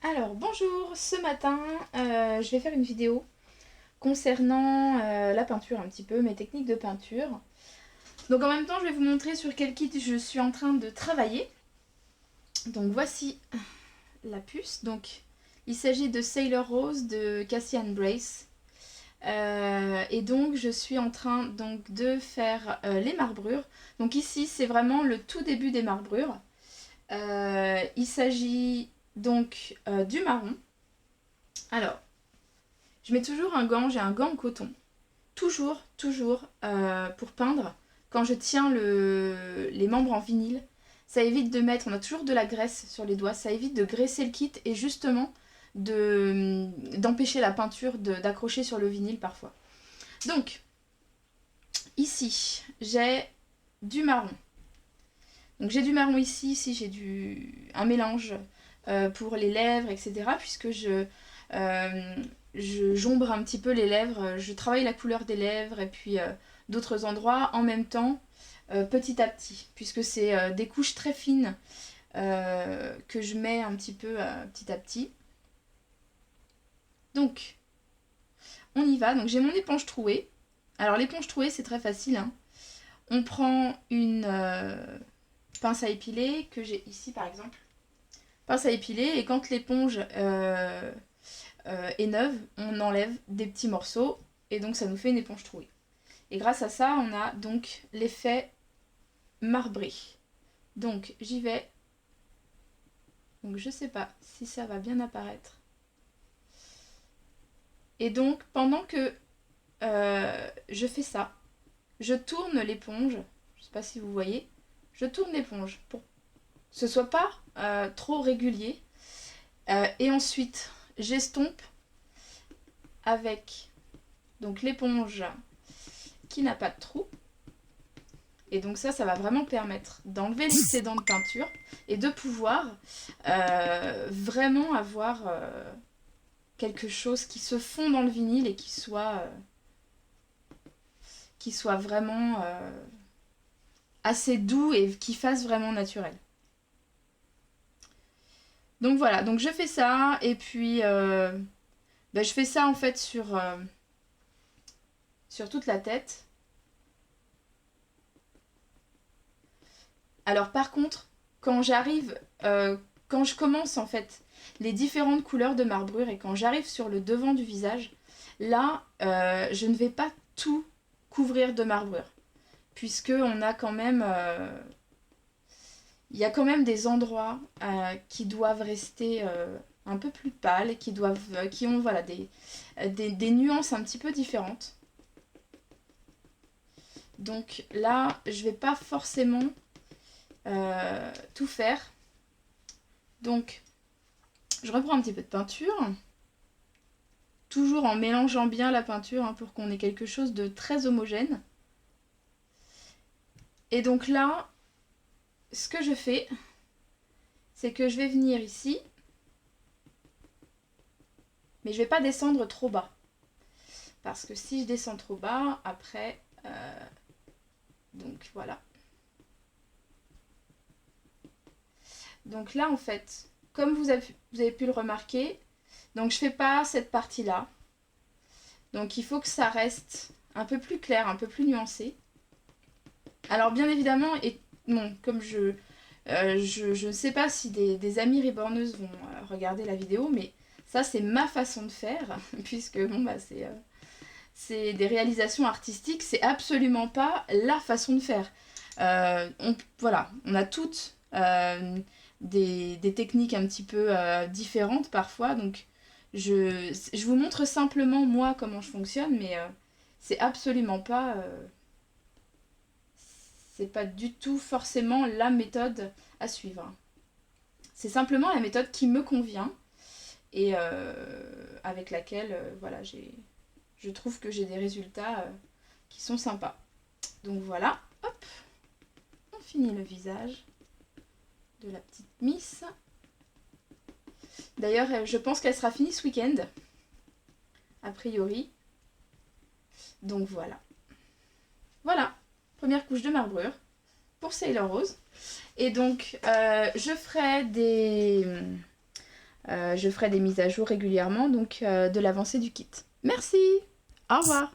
Alors bonjour, ce matin je vais faire une vidéo concernant la peinture un petit peu, mes techniques de peinture. Donc en même temps je vais vous montrer sur quel kit je suis en train de travailler. Donc voici la puce, donc il s'agit de Sailor Rose de Cassie and Brace. Et donc je suis en train donc de faire les marbrures. Donc ici c'est vraiment le tout début des marbrures. Il s'agit donc du marron. Alors, je mets toujours un gant, j'ai un gant en coton. Toujours, pour peindre, quand je tiens les membres en vinyle, ça évite de mettre, on a toujours de la graisse sur les doigts, ça évite de graisser le kit et justement d'empêcher la peinture d'accrocher sur le vinyle parfois. Donc, ici, j'ai du marron. Donc j'ai du marron ici j'ai un mélange pour les lèvres, etc. Puisque je j'ombre un petit peu les lèvres, je travaille la couleur des lèvres et puis d'autres endroits en même temps, petit à petit, puisque c'est des couches très fines que je mets un petit peu petit à petit. Donc, on y va. Donc j'ai mon éponge trouée. Alors l'éponge trouée, c'est très facile, hein. On prend une pince à épiler, que j'ai ici par exemple. Pince à épiler, et quand l'éponge est neuve, on enlève des petits morceaux, et donc ça nous fait une éponge trouée. Et grâce à ça, on a donc l'effet marbré. Donc j'y vais. Donc je sais pas si ça va bien apparaître. Et donc pendant que je fais ça, je tourne l'éponge. Je sais pas si vous voyez. Je tourne l'éponge pour que ce soit pas trop régulier. Et ensuite, j'estompe avec donc l'éponge qui n'a pas de trou. Et donc ça va vraiment permettre d'enlever l'excédent de peinture et de pouvoir vraiment avoir quelque chose qui se fond dans le vinyle et qui soit vraiment assez doux et qui fasse vraiment naturel. Donc voilà, donc je fais ça et puis je fais ça en fait sur toute la tête. Alors par contre, quand je commence en fait les différentes couleurs de marbrure et quand j'arrive sur le devant du visage, là je ne vais pas tout couvrir de marbrure, puisque on a quand même il y a quand même des endroits qui doivent rester un peu plus pâles et qui ont voilà, des nuances un petit peu différentes. Donc là, je vais pas forcément tout faire. Donc, je reprends un petit peu de peinture. Toujours en mélangeant bien la peinture hein, pour qu'on ait quelque chose de très homogène. Et donc là, ce que je fais, c'est que je vais venir ici. Mais je vais pas descendre trop bas. Parce que si je descends trop bas, après... donc voilà. Donc là, en fait, comme vous avez pu le remarquer, donc je fais pas cette partie-là. Donc il faut que ça reste un peu plus clair, un peu plus nuancé. Alors bien évidemment, et bon, comme je ne sais pas si des amies reborneuses vont regarder la vidéo, mais ça c'est ma façon de faire, puisque bon bah c'est des réalisations artistiques, c'est absolument pas la façon de faire. Voilà, on a toutes des techniques un petit peu différentes parfois, donc je vous montre simplement moi comment je fonctionne, mais c'est absolument pas c'est pas du tout forcément la méthode à suivre. C'est simplement la méthode qui me convient et avec laquelle voilà, je trouve que j'ai des résultats qui sont sympas. Donc voilà, hop, on finit le visage de la petite Miss. D'ailleurs, je pense qu'elle sera finie ce week-end, a priori. Donc voilà. Voilà, première couche de marbrure pour Sailor Rose. Et donc, je ferai Je ferai des mises à jour régulièrement donc de l'avancée du kit. Merci, au revoir.